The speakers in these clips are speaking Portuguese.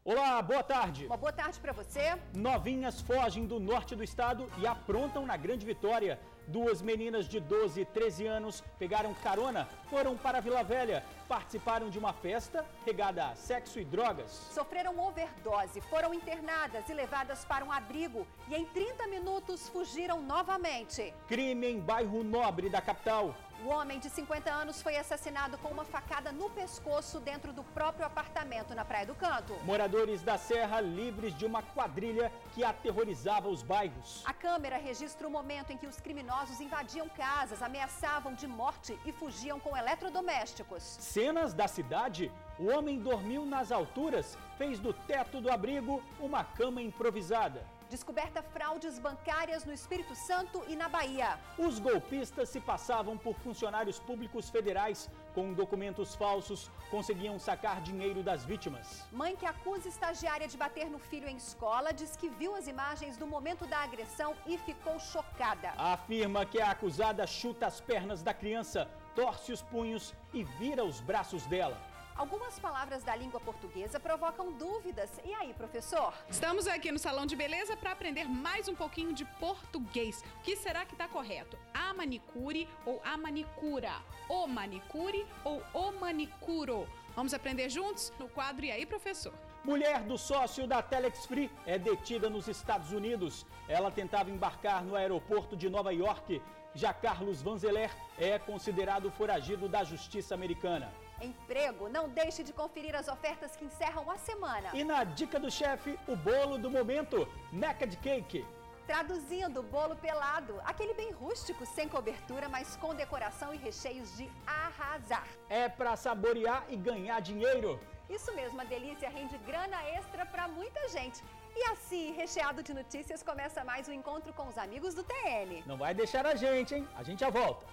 Olá, boa tarde. Uma boa tarde para você. Novinhas fogem do norte do estado e aprontam na Grande Vitória. Duas meninas de 12 e 13 anos pegaram carona, foram para Vila Velha, participaram de uma festa regada a sexo e drogas. Sofreram overdose, foram internadas e levadas para um abrigo e em 30 minutos fugiram novamente. Crime em bairro nobre da capital. O homem de 50 anos foi assassinado com uma facada no pescoço dentro do próprio apartamento na Praia do Canto. Moradores da Serra livres de uma quadrilha que aterrorizava os bairros. A câmera registra o momento em que os criminosos invadiam casas, ameaçavam de morte e fugiam com eletrodomésticos. Cenas da cidade. O homem dormiu nas alturas, fez do teto do abrigo uma cama improvisada. Descoberta fraudes bancárias no Espírito Santo e na Bahia. Os golpistas se passavam por funcionários públicos federais. Com documentos falsos, conseguiam sacar dinheiro das vítimas. Mãe que acusa estagiária de bater no filho em escola diz que viu as imagens do momento da agressão e ficou chocada. Afirma que a acusada chuta as pernas da criança, torce os punhos e vira os braços dela. Algumas palavras da língua portuguesa provocam dúvidas. E aí, professor? Estamos aqui no Salão de Beleza para aprender mais um pouquinho de português. O que será que está correto? A manicure ou a manicura? O manicure ou o manicuro? Vamos aprender juntos no quadro E aí, professor? Mulher do sócio da Telex Free é detida nos Estados Unidos. Ela tentava embarcar no aeroporto de Nova York. Já Carlos Vanzeler é considerado foragido da justiça americana. Emprego, não deixe de conferir as ofertas que encerram a semana. E na dica do chefe, o bolo do momento, Naked Cake. Traduzindo, bolo pelado, aquele bem rústico, sem cobertura, mas com decoração e recheios de arrasar. É para saborear e ganhar dinheiro. Isso mesmo, a delícia rende grana extra para muita gente. E assim, recheado de notícias, começa mais um encontro com os amigos do TN. Não vai deixar a gente, hein? A gente já volta.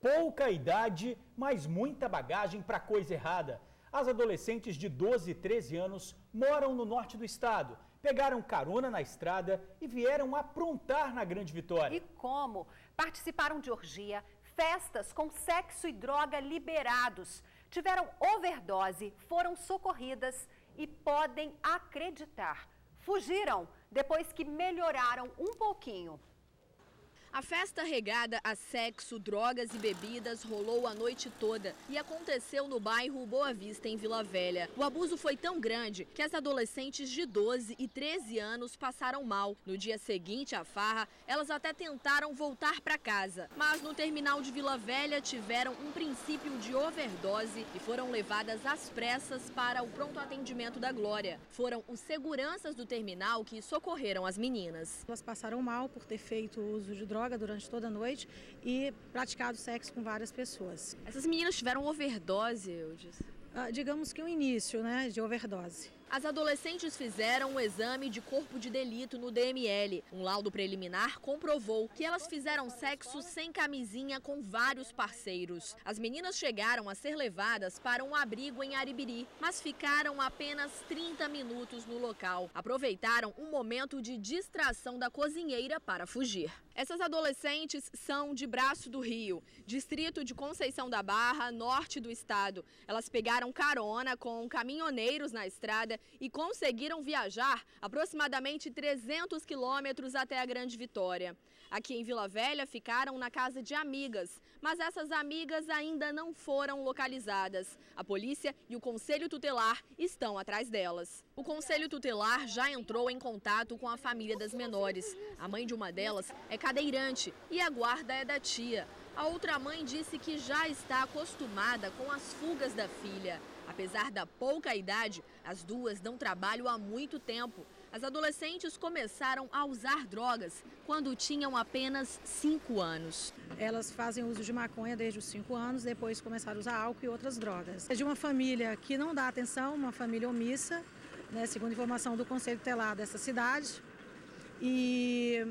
Pouca idade, mas muita bagagem para coisa errada. As adolescentes de 12 e 13 anos moram no norte do estado, pegaram carona na estrada e vieram aprontar na Grande Vitória. E como? Participaram de orgia, festas com sexo e droga liberados, tiveram overdose, foram socorridas e podem acreditar, fugiram depois que melhoraram um pouquinho. A festa regada a sexo, drogas e bebidas rolou a noite toda e aconteceu no bairro Boa Vista, em Vila Velha. O abuso foi tão grande que as adolescentes de 12 e 13 anos passaram mal. No dia seguinte à farra, elas até tentaram voltar para casa. Mas no terminal de Vila Velha tiveram um princípio de overdose e foram levadas às pressas para o pronto atendimento da Glória. Foram os seguranças do terminal que socorreram as meninas. Elas passaram mal por ter feito uso de drogas durante toda a noite e praticado sexo com várias pessoas. Essas meninas tiveram overdose, eu disse. Digamos que um início, de overdose. As adolescentes fizeram um exame de corpo de delito no DML. Um laudo preliminar comprovou que elas fizeram sexo sem camisinha com vários parceiros. As meninas chegaram a ser levadas para um abrigo em Aribiri, mas ficaram apenas 30 minutos no local. Aproveitaram um momento de distração da cozinheira para fugir. Essas adolescentes são de Braço do Rio, distrito de Conceição da Barra, norte do estado. Elas pegaram carona com caminhoneiros na estrada e conseguiram viajar aproximadamente 300 quilômetros até a Grande Vitória. Aqui em Vila Velha ficaram na casa de amigas, mas essas amigas ainda não foram localizadas. A polícia e o Conselho Tutelar estão atrás delas. O Conselho Tutelar já entrou em contato com a família das menores. A mãe de uma delas é cadeirante e a guarda é da tia. A outra mãe disse que já está acostumada com as fugas da filha. Apesar da pouca idade, as duas dão trabalho há muito tempo. As adolescentes começaram a usar drogas quando tinham apenas 5 anos. Elas fazem uso de maconha desde os 5 anos, depois começaram a usar álcool e outras drogas. É de uma família que não dá atenção, uma família omissa, segundo informação do Conselho Tutelar dessa cidade. E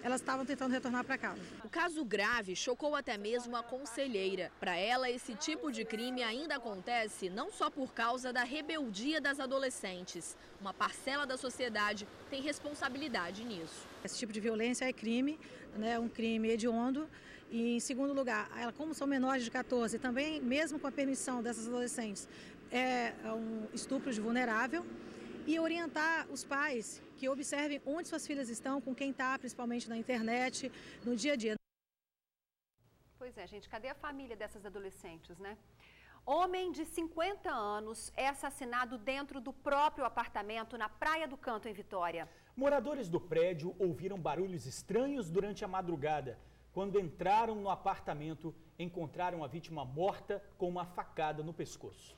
elas estavam tentando retornar para casa. O caso grave chocou até mesmo a conselheira. Para ela, esse tipo de crime ainda acontece não só por causa da rebeldia das adolescentes. Uma parcela da sociedade tem responsabilidade nisso. Esse tipo de violência é crime, né, um crime hediondo. E, em segundo lugar, como são menores de 14, também, mesmo com a permissão dessas adolescentes, é um estupro de vulnerável. E orientar os pais que observem onde suas filhas estão, com quem está, principalmente na internet, no dia a dia. Pois é, gente, cadê a família dessas adolescentes, né? Homem de 50 anos é assassinado dentro do próprio apartamento na Praia do Canto, em Vitória. Moradores do prédio ouviram barulhos estranhos durante a madrugada. Quando entraram no apartamento, encontraram a vítima morta com uma facada no pescoço.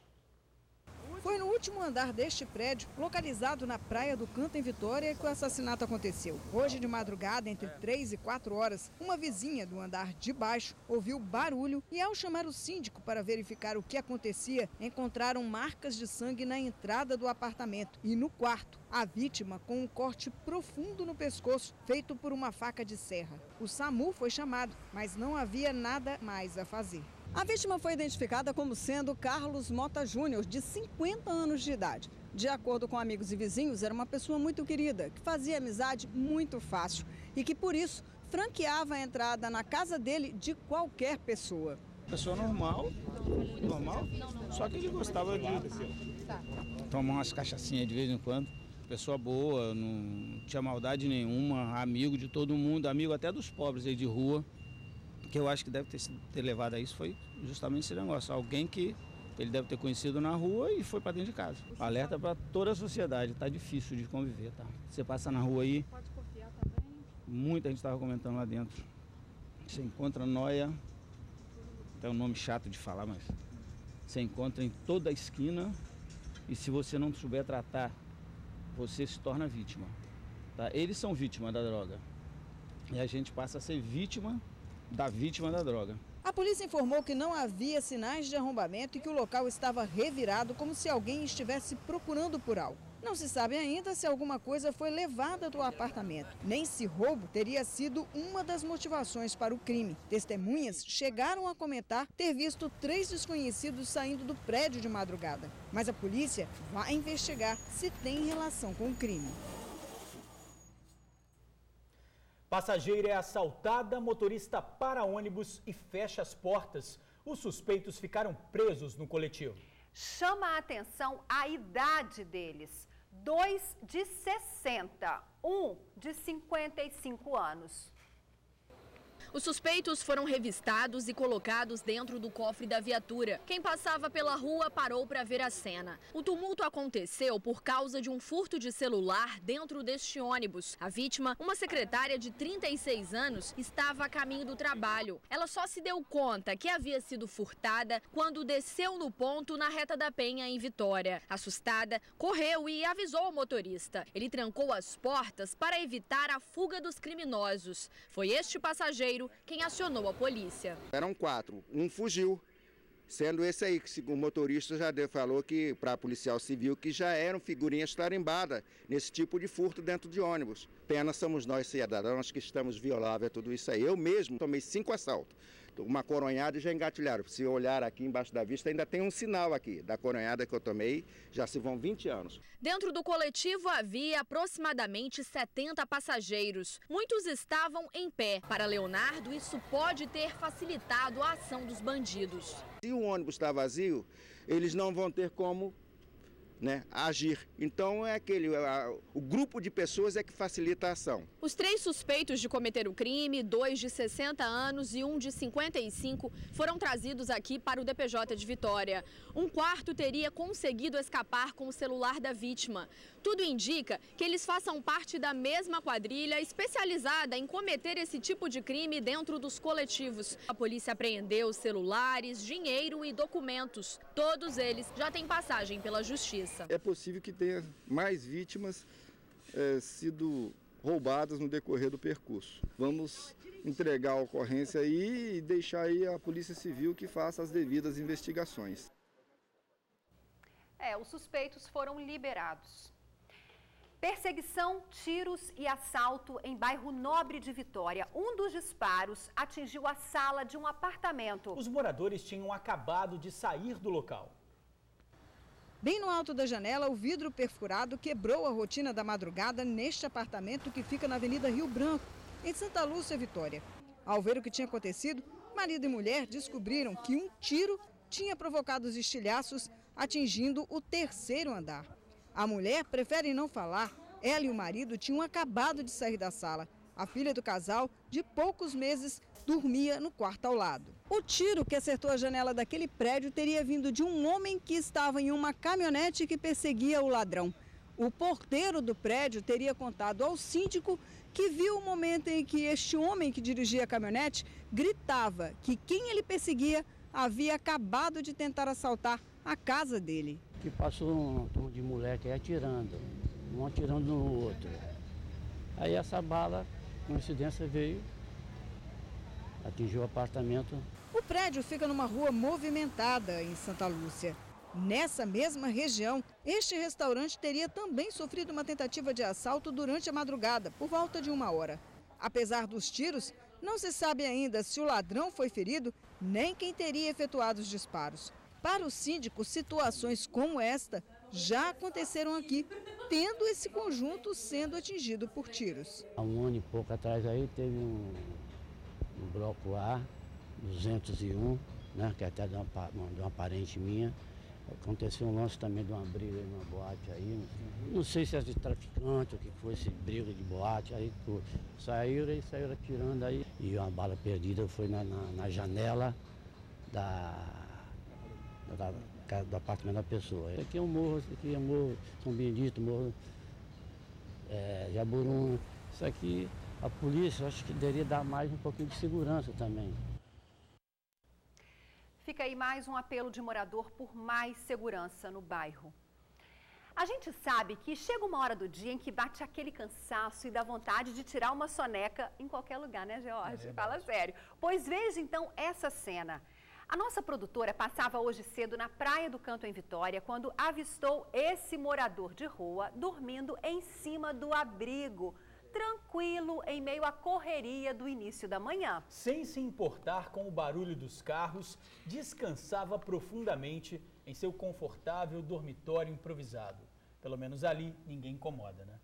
Foi no último andar deste prédio, localizado na Praia do Canto, em Vitória, que o assassinato aconteceu. Hoje de madrugada, entre 3 e 4 horas, uma vizinha do andar de baixo ouviu barulho e, ao chamar o síndico para verificar o que acontecia, encontraram marcas de sangue na entrada do apartamento e no quarto. A vítima com um corte profundo no pescoço, feito por uma faca de serra. O SAMU foi chamado, mas não havia nada mais a fazer. A vítima foi identificada como sendo Carlos Mota Júnior, de 50 anos de idade. De acordo com amigos e vizinhos, era uma pessoa muito querida, que fazia amizade muito fácil e que, por isso, franqueava a entrada na casa dele de qualquer pessoa. Pessoa normal, só que ele gostava de tomar umas cachaçinhas de vez em quando. Pessoa boa, não tinha maldade nenhuma, amigo de todo mundo, amigo até dos pobres aí de rua. O que eu acho que deve ter levado a isso foi justamente esse negócio. Alguém que ele deve ter conhecido na rua e foi para dentro de casa. Alerta para toda a sociedade, tá difícil de conviver, tá? Você passa na rua aí, pode confiar também. Muita gente estava comentando lá dentro. Você encontra nóia, é um nome chato de falar, mas você encontra em toda a esquina e se você não souber tratar, você se torna vítima. Tá? Eles são vítimas da droga e a gente passa a ser vítima da vítima da droga. A polícia informou que não havia sinais de arrombamento e que o local estava revirado como se alguém estivesse procurando por algo. Não se sabe ainda se alguma coisa foi levada do apartamento, nem se roubo teria sido uma das motivações para o crime. Testemunhas chegaram a comentar ter visto 3 desconhecidos saindo do prédio de madrugada. Mas a polícia vai investigar se tem relação com o crime. Passageira é assaltada, motorista para ônibus e fecha as portas. Os suspeitos ficaram presos no coletivo. Chama a atenção a idade deles. 2 de 60, 1 de 55 anos. Os suspeitos foram revistados e colocados dentro do cofre da viatura. Quem passava pela rua parou para ver a cena. O tumulto aconteceu por causa de um furto de celular dentro deste ônibus. A vítima, uma secretária de 36 anos, estava a caminho do trabalho. Ela só se deu conta que havia sido furtada quando desceu no ponto na Reta da Penha, em Vitória. Assustada, correu e avisou o motorista. Ele trancou as portas para evitar a fuga dos criminosos. Foi este passageiro quem acionou a polícia. Eram 4, um fugiu, sendo esse aí que o motorista já falou que para a policial civil que já eram figurinhas tarimbadas nesse tipo de furto dentro de ônibus. Apenas somos nós cidadãos que estamos violáveis a tudo isso aí. Eu mesmo tomei 5 assaltos, uma coronhada e já engatilharam. Se olhar aqui embaixo da vista ainda tem um sinal aqui da coronhada que eu tomei, já se vão 20 anos. Dentro do coletivo havia aproximadamente 70 passageiros. Muitos estavam em pé. Para Leonardo, isso pode ter facilitado a ação dos bandidos. Se o ônibus está vazio, eles não vão ter como agir. Então o grupo de pessoas é que facilita a ação. Os 3 suspeitos de cometer o crime, 2 de 60 anos e 1 de 55, foram trazidos aqui para o DPJ de Vitória. Um quarto teria conseguido escapar com o celular da vítima. Tudo indica que eles façam parte da mesma quadrilha especializada em cometer esse tipo de crime dentro dos coletivos. A polícia apreendeu celulares, dinheiro e documentos. Todos eles já têm passagem pela justiça. É possível que tenha mais vítimas sido roubadas no decorrer do percurso. Vamos entregar a ocorrência aí e deixar aí a Polícia Civil que faça as devidas investigações. Os suspeitos foram liberados. Perseguição, tiros e assalto em bairro Nobre de Vitória. Um dos disparos atingiu a sala de um apartamento. Os moradores tinham acabado de sair do local. Bem no alto da janela, o vidro perfurado quebrou a rotina da madrugada neste apartamento que fica na Avenida Rio Branco, em Santa Lúcia, Vitória. Ao ver o que tinha acontecido, marido e mulher descobriram que um tiro tinha provocado os estilhaços, atingindo o terceiro andar. A mulher prefere não falar. Ela e o marido tinham acabado de sair da sala. A filha do casal, de poucos meses, dormia no quarto ao lado. O tiro que acertou a janela daquele prédio teria vindo de um homem que estava em uma caminhonete que perseguia o ladrão. O porteiro do prédio teria contado ao síndico que viu o momento em que este homem que dirigia a caminhonete gritava que quem ele perseguia havia acabado de tentar assaltar a casa dele. Que passou um turno de moleque aí atirando, um atirando no outro. Aí essa bala, coincidência, veio, atingiu o apartamento. O prédio fica numa rua movimentada em Santa Lúcia. Nessa mesma região, este restaurante teria também sofrido uma tentativa de assalto durante a madrugada, por volta de 1h. Apesar dos tiros, não se sabe ainda se o ladrão foi ferido, nem quem teria efetuado os disparos. Para o síndico, situações como esta já aconteceram aqui, tendo esse conjunto sendo atingido por tiros. Há um ano e pouco atrás aí teve um bloco A, 201, né, que é até de uma parente minha. Aconteceu um lance também de uma briga em uma boate aí. Não sei se é de traficante ou o que foi, esse briga de boate. Aí saíram atirando aí. E uma bala perdida foi na janela do apartamento da pessoa. Aqui é um morro, São Benedito, morro Jaburum. Isso aqui, a polícia, acho que deveria dar mais um pouquinho de segurança também. Fica aí mais um apelo de morador por mais segurança no bairro. A gente sabe que chega uma hora do dia em que bate aquele cansaço e dá vontade de tirar uma soneca em qualquer lugar, né, George? Fala sério. Pois veja então essa cena. A nossa produtora passava hoje cedo na Praia do Canto, em Vitória, quando avistou esse morador de rua dormindo em cima do abrigo, tranquilo em meio à correria do início da manhã. Sem se importar com o barulho dos carros, descansava profundamente em seu confortável dormitório improvisado. Pelo menos ali ninguém incomoda, né?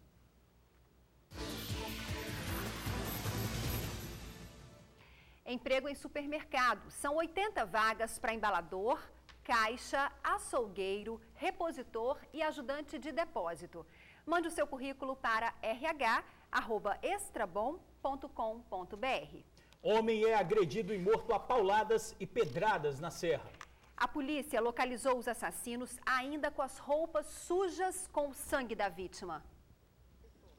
Emprego em supermercado. São 80 vagas para embalador, caixa, açougueiro, repositor e ajudante de depósito. Mande o seu currículo para rh@extrabom.com.br. Homem é agredido e morto a pauladas e pedradas na Serra. A polícia localizou os assassinos ainda com as roupas sujas com o sangue da vítima.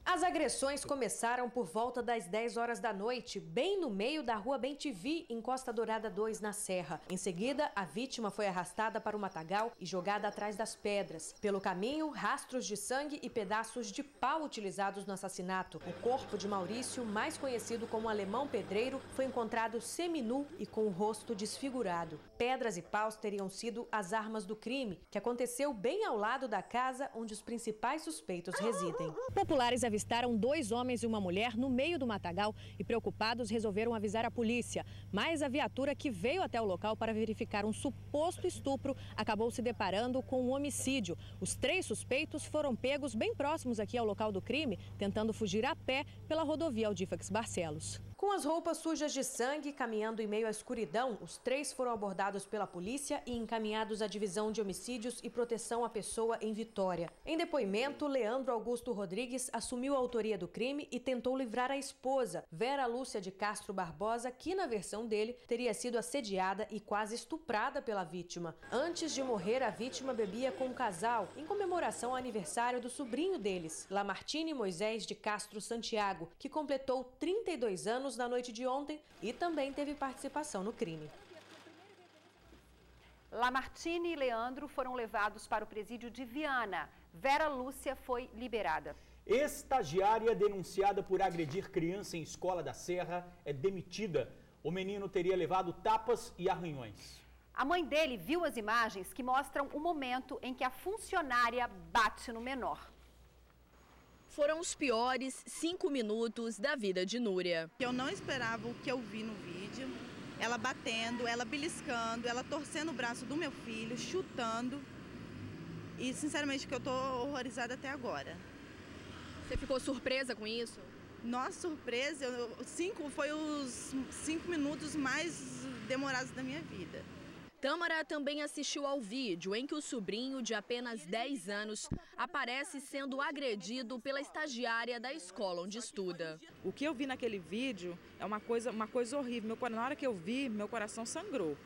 As agressões começaram por volta das 10 horas da noite, bem no meio da rua Bem-TV, em Costa Dourada 2, na Serra. Em seguida, a vítima foi arrastada para o matagal e jogada atrás das pedras. Pelo caminho, rastros de sangue e pedaços de pau utilizados no assassinato. O corpo de Maurício, mais conhecido como Alemão Pedreiro, foi encontrado seminu e com o rosto desfigurado. Pedras e paus teriam sido as armas do crime, que aconteceu bem ao lado da casa onde os principais suspeitos residem. Populares avistaram 2 homens e uma mulher no meio do matagal e, preocupados, resolveram avisar a polícia. Mas a viatura que veio até o local para verificar um suposto estupro acabou se deparando com um homicídio. Os 3 suspeitos foram pegos bem próximos aqui ao local do crime, tentando fugir a pé pela rodovia Aldífax Barcelos. Com as roupas sujas de sangue, caminhando em meio à escuridão, os 3 foram abordados pela polícia e encaminhados à Divisão de Homicídios e Proteção à Pessoa em Vitória. Em depoimento, Leandro Augusto Rodrigues assumiu a autoria do crime e tentou livrar a esposa, Vera Lúcia de Castro Barbosa, que, na versão dele, teria sido assediada e quase estuprada pela vítima. Antes de morrer, a vítima bebia com o casal, em comemoração ao aniversário do sobrinho deles, Lamartine Moisés de Castro Santiago, que completou 32 anos na noite de ontem e também teve participação no crime. Lamartine e Leandro foram levados para o presídio de Viana. Vera Lúcia foi liberada. Estagiária denunciada por agredir criança em escola da Serra é demitida. O menino teria levado tapas e arranhões. A mãe dele viu as imagens que mostram o momento em que a funcionária bate no menor. foram os piores 5 minutos da vida de Núria. Eu não esperava o que eu vi no vídeo. Ela batendo, ela beliscando, ela torcendo o braço do meu filho, chutando. E, sinceramente, que eu tô horrorizada até agora. Você ficou surpresa com isso? Nossa, surpresa. Foi os 5 minutos mais demorados da minha vida. Tâmara também assistiu ao vídeo em que o sobrinho, de apenas 10 anos, aparece sendo agredido pela estagiária da escola onde estuda. O que eu vi naquele vídeo é uma coisa horrível. Na hora que eu vi, meu coração sangrou.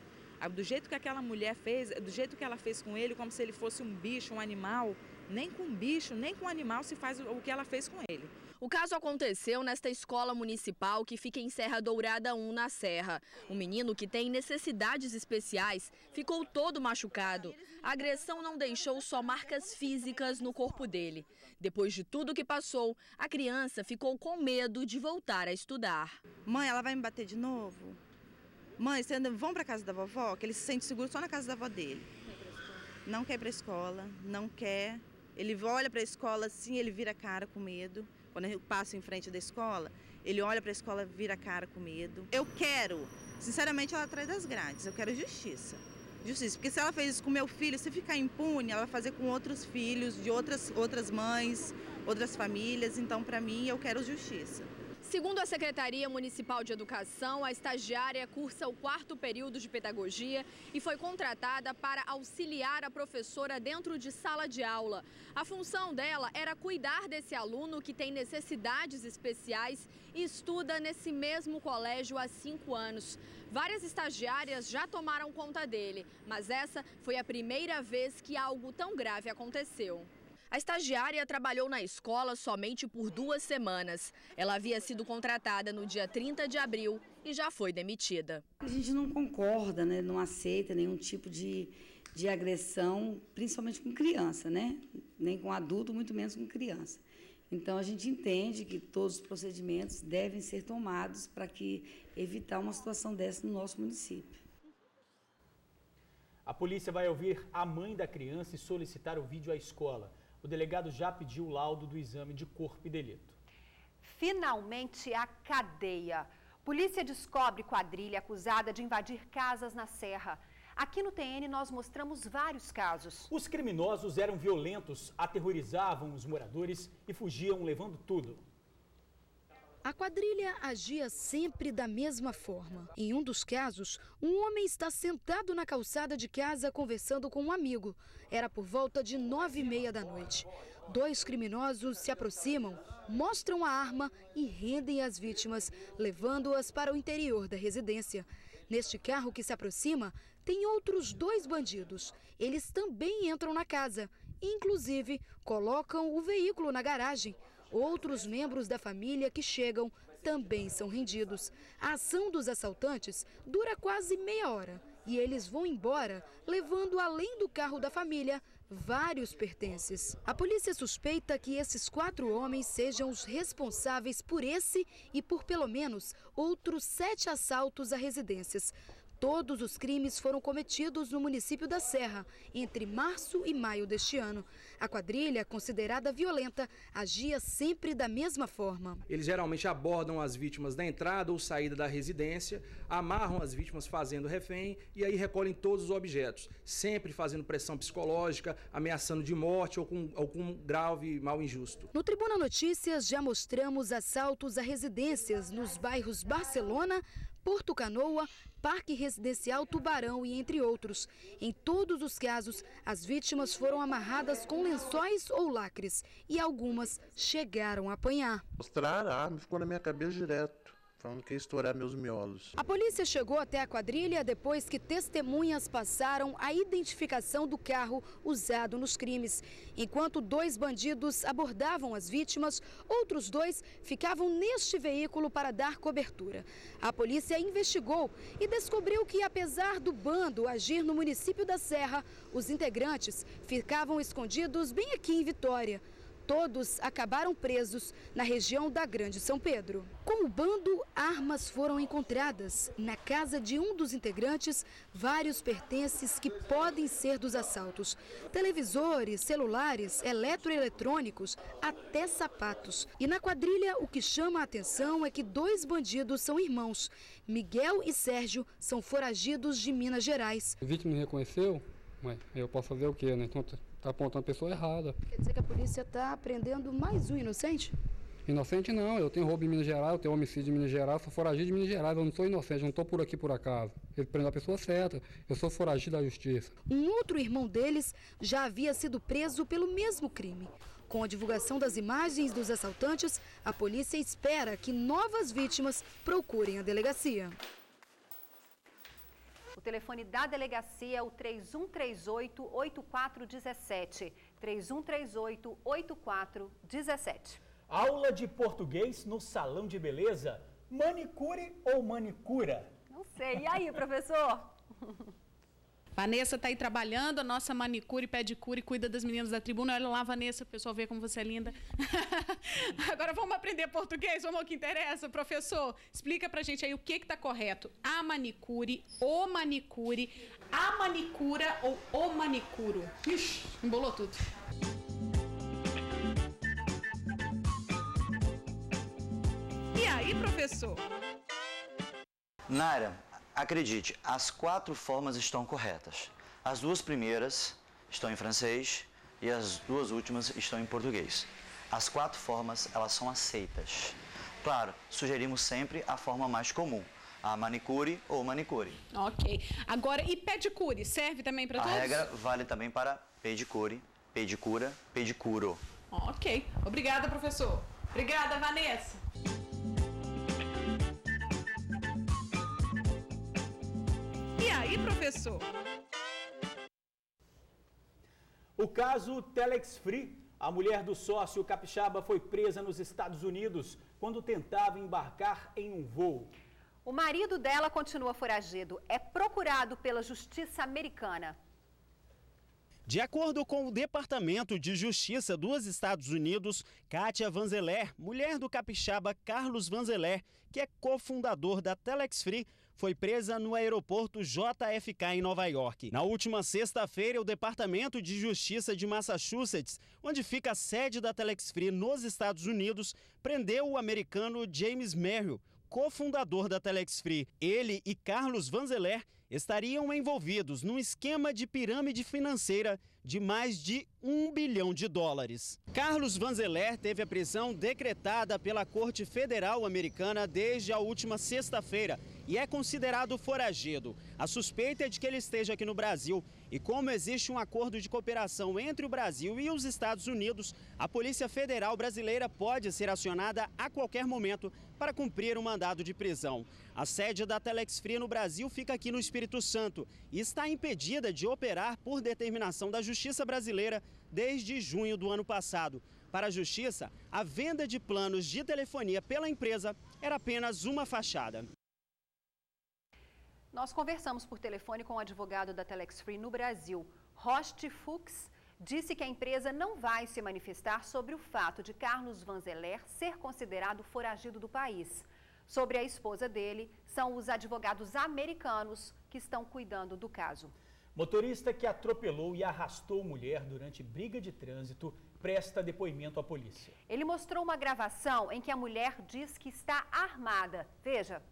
Do jeito que aquela mulher fez, do jeito que ela fez com ele, como se ele fosse um bicho, um animal, nem com bicho, nem com animal se faz o que ela fez com ele. O caso aconteceu nesta escola municipal que fica em Serra Dourada 1, na Serra. Um menino que tem necessidades especiais ficou todo machucado. A agressão não deixou só marcas físicas no corpo dele. Depois de tudo que passou, a criança ficou com medo de voltar a estudar. Mãe, ela vai me bater de novo? Mãe, vão para casa da vovó, que ele se sente seguro só na casa da avó dele. Não quer ir para a escola, não quer. Ele olha para a escola assim, ele vira a cara com medo. Quando eu passo em frente da escola, ele olha para a escola, vira a cara com medo. Eu quero, sinceramente, ela atrás das grades, eu quero justiça. Justiça, porque se ela fez isso com meu filho, se ficar impune, ela vai fazer com outros filhos, de outras mães, outras famílias. Então, para mim, eu quero justiça. Segundo a Secretaria Municipal de Educação, a estagiária cursa o 4º período de pedagogia e foi contratada para auxiliar a professora dentro de sala de aula. A função dela era cuidar desse aluno que tem necessidades especiais e estuda nesse mesmo colégio há 5 anos. Várias estagiárias já tomaram conta dele, mas essa foi a primeira vez que algo tão grave aconteceu. A estagiária trabalhou na escola somente por 2 semanas. Ela havia sido contratada no dia 30 de abril e já foi demitida. A gente não concorda, né? Não aceita nenhum tipo de agressão, principalmente com criança, né? Nem com adulto, muito menos com criança. Então, a gente entende que todos os procedimentos devem ser tomados para evitar uma situação dessa no nosso município. A polícia vai ouvir a mãe da criança e solicitar o vídeo à escola. O delegado já pediu o laudo do exame de corpo e delito. Finalmente, a cadeia. Polícia descobre quadrilha acusada de invadir casas na Serra. Aqui no TN nós mostramos vários casos. Os criminosos eram violentos, aterrorizavam os moradores e fugiam levando tudo. A quadrilha agia sempre da mesma forma. Em um dos casos, um homem está sentado na calçada de casa conversando com um amigo. Era por volta de 9h30 da noite. 2 criminosos se aproximam, mostram a arma e rendem as vítimas, levando-as para o interior da residência. Neste carro que se aproxima, tem outros 2 bandidos. Eles também entram na casa, inclusive colocam o veículo na garagem. Outros membros da família que chegam também são rendidos. A ação dos assaltantes dura quase meia hora e eles vão embora, levando além do carro da família vários pertences. A polícia suspeita que esses 4 homens sejam os responsáveis por esse e por pelo menos outros 7 assaltos a residências. Todos os crimes foram cometidos no município da Serra, entre março e maio deste ano. A quadrilha, considerada violenta, agia sempre da mesma forma. Eles geralmente abordam as vítimas na entrada ou saída da residência, amarram as vítimas fazendo refém e aí recolhem todos os objetos, sempre fazendo pressão psicológica, ameaçando de morte ou com algum grave mal injusto. No Tribuna Notícias já mostramos assaltos a residências nos bairros Barcelona, Porto Canoa, Parque Residencial Tubarão e entre outros. Em todos os casos, as vítimas foram amarradas com lençóis ou lacres e algumas chegaram a apanhar. Mostraram a arma, ficou na minha cabeça direto, falando que ia estourar meus miolos. A polícia chegou até a quadrilha depois que testemunhas passaram a identificação do carro usado nos crimes. Enquanto 2 bandidos abordavam as vítimas, outros 2 ficavam neste veículo para dar cobertura. A polícia investigou e descobriu que, apesar do bando agir no município da Serra, os integrantes ficavam escondidos bem aqui em Vitória. Todos acabaram presos na região da Grande São Pedro. Com o bando, armas foram encontradas. Na casa de um dos integrantes, vários pertences que podem ser dos assaltos. Televisores, celulares, eletroeletrônicos, até sapatos. E na quadrilha, o que chama a atenção é que 2 bandidos são irmãos. Miguel e Sérgio são foragidos de Minas Gerais. A vítima me reconheceu, mas eu posso fazer o quê, né? Então, tá apontando a pessoa errada. Quer dizer que a polícia está prendendo mais um inocente? Inocente não, eu tenho roubo em Minas Gerais, eu tenho homicídio em Minas Gerais, sou foragido de Minas Gerais, eu não sou inocente, eu não estou por aqui por acaso. Ele prendeu a pessoa certa, eu sou foragido da justiça. Um outro irmão deles já havia sido preso pelo mesmo crime. Com a divulgação das imagens dos assaltantes, a polícia espera que novas vítimas procurem a delegacia. O telefone da delegacia é o 3138-8417. 3138-8417. Aula de português no salão de beleza. Manicure ou manicura? Não sei. E aí, professor? Vanessa está aí trabalhando, a nossa manicure, pedicure, cuida das meninas da tribuna. Olha lá, Vanessa, o pessoal vê como você é linda. Agora vamos aprender português, vamos ao que interessa. Professor, explica pra gente aí o que está correto. A manicure, o manicure, a manicura ou o manicuro? Ixi, embolou tudo. E aí, professor? Naira, acredite, as 4 formas estão corretas. As 2 primeiras estão em francês e as 2 últimas estão em português. As 4 formas, elas são aceitas. Claro, sugerimos sempre a forma mais comum, a manicure ou manicure. Ok. Agora, e pedicure, serve também para todos? A regra vale também para pedicure, pedicura, pedicuro. Ok. Obrigada, professor. Obrigada, Vanessa. E aí, professor? O caso Telex Free. A mulher do sócio capixaba foi presa nos Estados Unidos quando tentava embarcar em um voo. O marido dela continua foragido. É procurado pela justiça americana. De acordo com o Departamento de Justiça dos Estados Unidos, Kátia Vanzeler, mulher do capixaba Carlos Vanzeler, que é cofundador da Telex Free, foi presa no aeroporto JFK em Nova York. Na última sexta-feira, o Departamento de Justiça de Massachusetts, onde fica a sede da Telex Free nos Estados Unidos, prendeu o americano James Merrill, cofundador da Telex Free. Ele e Carlos Vanzeler estariam envolvidos num esquema de pirâmide financeira de mais de $1 bilhão. Carlos Vanzeler teve a prisão decretada pela Corte Federal Americana desde a última sexta-feira e é considerado foragido. A suspeita é de que ele esteja aqui no Brasil e, como existe um acordo de cooperação entre o Brasil e os Estados Unidos, a Polícia Federal brasileira pode ser acionada a qualquer momento para cumprir um mandado de prisão. A sede da Telex Free no Brasil fica aqui no Espírito Santo e está impedida de operar por determinação da Justiça brasileira desde junho do ano passado. Para a Justiça, a venda de planos de telefonia pela empresa era apenas uma fachada. Nós conversamos por telefone com o advogado da Telex Free no Brasil, Rost Fuchs, disse que a empresa não vai se manifestar sobre o fato de Carlos Vanzeler ser considerado foragido do país. Sobre a esposa dele, são os advogados americanos que estão cuidando do caso. Motorista que atropelou e arrastou mulher durante briga de trânsito presta depoimento à polícia. Ele mostrou uma gravação em que a mulher diz que está armada. Veja.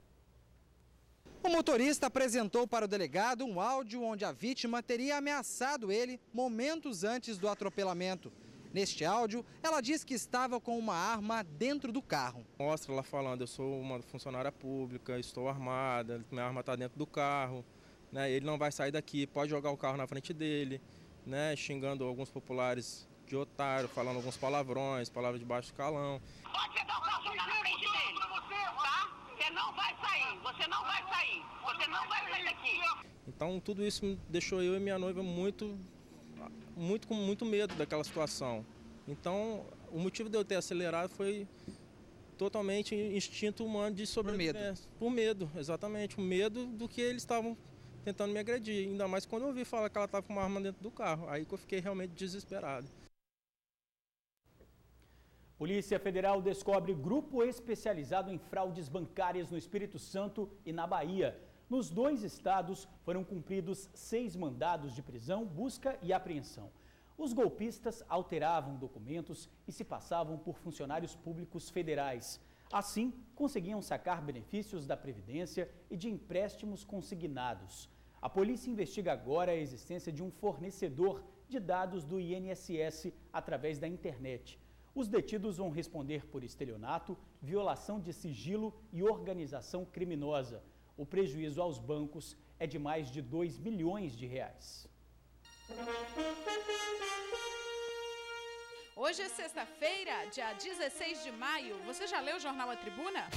O motorista apresentou para o delegado um áudio onde a vítima teria ameaçado ele momentos antes do atropelamento. Neste áudio, ela diz que estava com uma arma dentro do carro. Mostra ela falando, eu sou uma funcionária pública, estou armada, minha arma está dentro do carro, né? Ele não vai sair daqui, pode jogar o carro na frente dele, né? Xingando alguns populares de otário, falando alguns palavrões, palavras de baixo calão. Pode jogar o carro na frente dele, tá? Você não vai sair, você não vai sair, você não vai sair daqui. Então tudo isso deixou eu e minha noiva com muito medo daquela situação. Então o motivo de eu ter acelerado foi totalmente instinto humano de sobrevivência. Por medo, exatamente. O medo do que eles estavam tentando me agredir. Ainda mais quando eu ouvi falar que ela estava com uma arma dentro do carro. Aí que eu fiquei realmente desesperado. Polícia Federal descobre grupo especializado em fraudes bancárias no Espírito Santo e na Bahia. Nos 2 estados foram cumpridos 6 mandados de prisão, busca e apreensão. Os golpistas alteravam documentos e se passavam por funcionários públicos federais. Assim, conseguiam sacar benefícios da Previdência e de empréstimos consignados. A polícia investiga agora a existência de um fornecedor de dados do INSS através da internet. Os detidos vão responder por estelionato, violação de sigilo e organização criminosa. O prejuízo aos bancos é de mais de 2 milhões de reais. Hoje é sexta-feira, dia 16 de maio. Você já leu o jornal A Tribuna?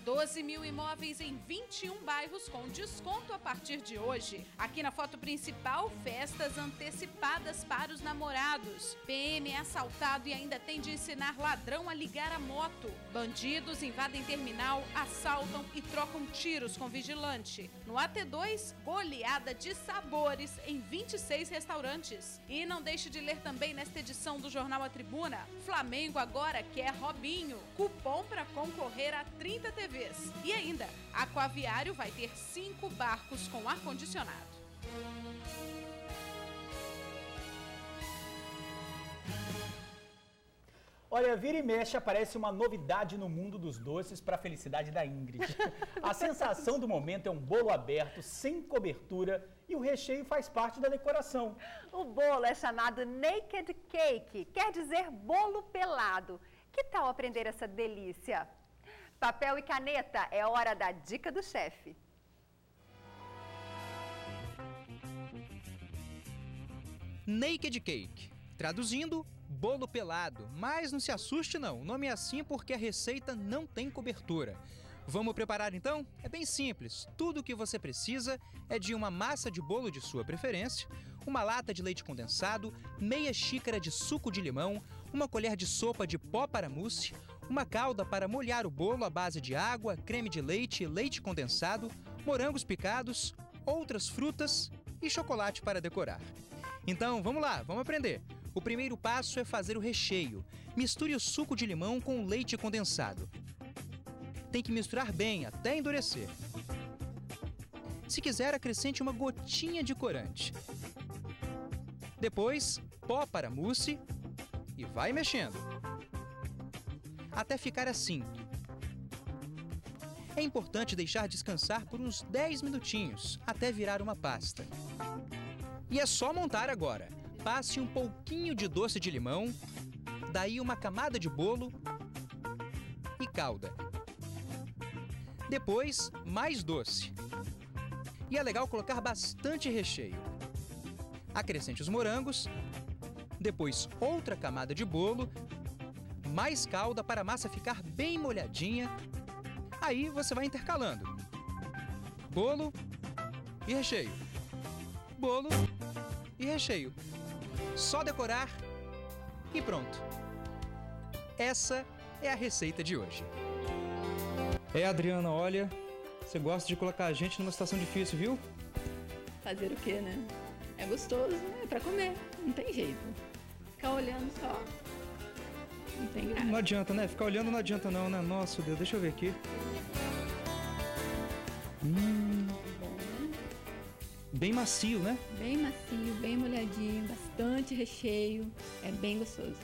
12 mil imóveis em 21 bairros com desconto a partir de hoje. Aqui na foto principal, festas antecipadas para os namorados. PM é assaltado e ainda tem de ensinar ladrão a ligar a moto. Bandidos invadem terminal, assaltam e trocam tiros com vigilante. No AT2, goleada de sabores em 26 restaurantes. E não deixe de ler também nesta edição do jornal A Tribuna. Flamengo agora quer Robinho. Cupom para concorrer a 30 TVs. E ainda, Aquaviário vai ter 5 barcos com ar-condicionado. Olha, vira e mexe aparece uma novidade no mundo dos doces para a felicidade da Ingrid. A sensação do momento é um bolo aberto, sem cobertura, e o recheio faz parte da decoração. O bolo é chamado Naked Cake, quer dizer bolo pelado. Que tal aprender essa delícia? Papel e caneta, é hora da dica do chefe. Naked Cake, traduzindo, bolo pelado. Mas não se assuste não, o nome é assim porque a receita não tem cobertura. Vamos preparar então? É bem simples, tudo o que você precisa é de uma massa de bolo de sua preferência, uma lata de leite condensado, meia xícara de suco de limão, uma colher de sopa de pó para mousse, uma calda para molhar o bolo à base de água, creme de leite, leite condensado, morangos picados, outras frutas e chocolate para decorar. Então, vamos lá, vamos aprender. O primeiro passo é fazer o recheio. Misture o suco de limão com o leite condensado. Tem que misturar bem até endurecer. Se quiser, acrescente uma gotinha de corante. Depois, pó para mousse e vai mexendo. Até ficar assim. É importante deixar descansar por uns 10 minutinhos, até virar uma pasta. E é só montar agora. Passe um pouquinho de doce de limão, daí uma camada de bolo e calda. Depois, mais doce. E é legal colocar bastante recheio. Acrescente os morangos, depois outra camada de bolo, mais calda para a massa ficar bem molhadinha. Aí você vai intercalando. Bolo e recheio. Bolo e recheio. Só decorar e pronto. Essa é a receita de hoje. Adriana, olha, você gosta de colocar a gente numa situação difícil, viu? Fazer o quê, né? É gostoso, né? É pra comer, não tem jeito. Ficar olhando só, não tem graça. Não adianta, né? Ficar olhando não adianta não, né? Nossa, Deus, deixa eu ver aqui. Bem macio, né? Bem macio, bem molhadinho, bastante recheio, é bem gostoso.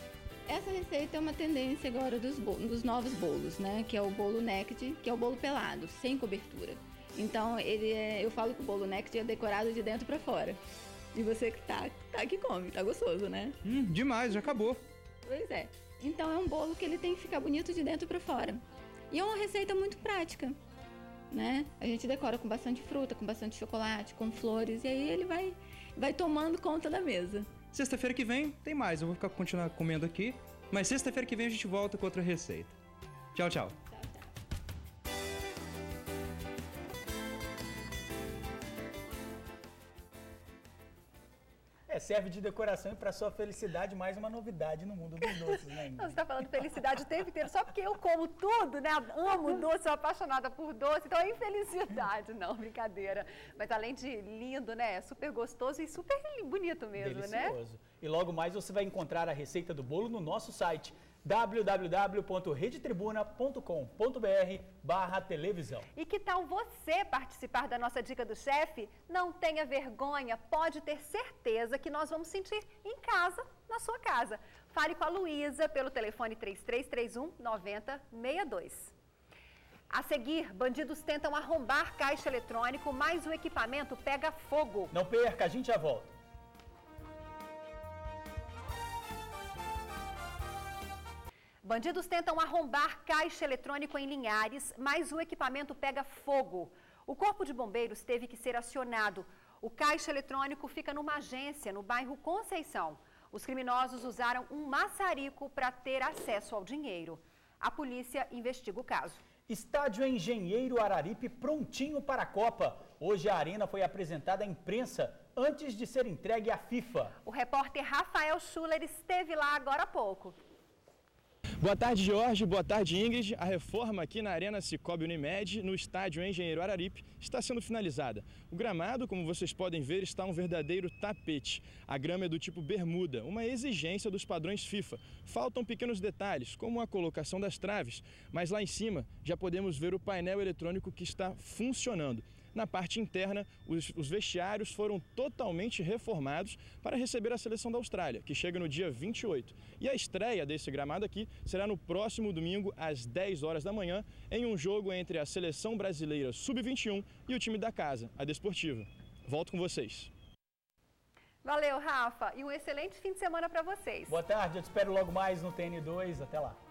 Essa receita é uma tendência agora dos novos bolos, né? Que é o bolo naked, que é o bolo pelado, sem cobertura. Então, eu falo que o bolo naked é decorado de dentro pra fora. E você que tá que come, tá gostoso, né? Demais, já acabou. Pois é. Então, é um bolo que ele tem que ficar bonito de dentro pra fora. E é uma receita muito prática, né? A gente decora com bastante fruta, com bastante chocolate, com flores, e aí ele vai tomando conta da mesa. Sexta-feira que vem tem mais, eu vou continuar comendo aqui, mas sexta-feira que vem a gente volta com outra receita. Tchau, tchau. Serve de decoração e para sua felicidade, mais uma novidade no mundo dos doces, né, Ingrid? Você está falando felicidade o tempo inteiro, só porque eu como tudo, né? Amo doce, sou apaixonada por doce, então é infelicidade, não, brincadeira. Mas além de lindo, né? É super gostoso e super bonito mesmo, delicioso. Né? E logo mais você vai encontrar a receita do bolo no nosso site, www.redetribuna.com.br/televisão. E que tal você participar da nossa Dica do Chefe? Não tenha vergonha, pode ter certeza que nós vamos sentir em casa, na sua casa. Fale com a Luísa pelo telefone 3331-9062. A seguir, bandidos tentam arrombar caixa eletrônico, mas o equipamento pega fogo. Não perca, a gente já volta. Bandidos tentam arrombar caixa eletrônico em Linhares, mas o equipamento pega fogo. O Corpo de Bombeiros teve que ser acionado. O caixa eletrônico fica numa agência no bairro Conceição. Os criminosos usaram um maçarico para ter acesso ao dinheiro. A polícia investiga o caso. Estádio Engenheiro Araripe prontinho para a Copa. Hoje a arena foi apresentada à imprensa antes de ser entregue à FIFA. O repórter Rafael Schuller esteve lá agora há pouco. Boa tarde, Jorge. Boa tarde, Ingrid. A reforma aqui na Arena Cicobi Unimed, no estádio Engenheiro Araripe, está sendo finalizada. O gramado, como vocês podem ver, está um verdadeiro tapete. A grama é do tipo bermuda, uma exigência dos padrões FIFA. Faltam pequenos detalhes, como a colocação das traves, mas lá em cima já podemos ver o painel eletrônico que está funcionando. Na parte interna, os vestiários foram totalmente reformados para receber a seleção da Austrália, que chega no dia 28. E a estreia desse gramado aqui será no próximo domingo, às 10 horas da manhã, em um jogo entre a seleção brasileira Sub-21 e o time da casa, a Desportiva. Volto com vocês. Valeu, Rafa, e um excelente fim de semana para vocês. Boa tarde, eu te espero logo mais no TN2. Até lá.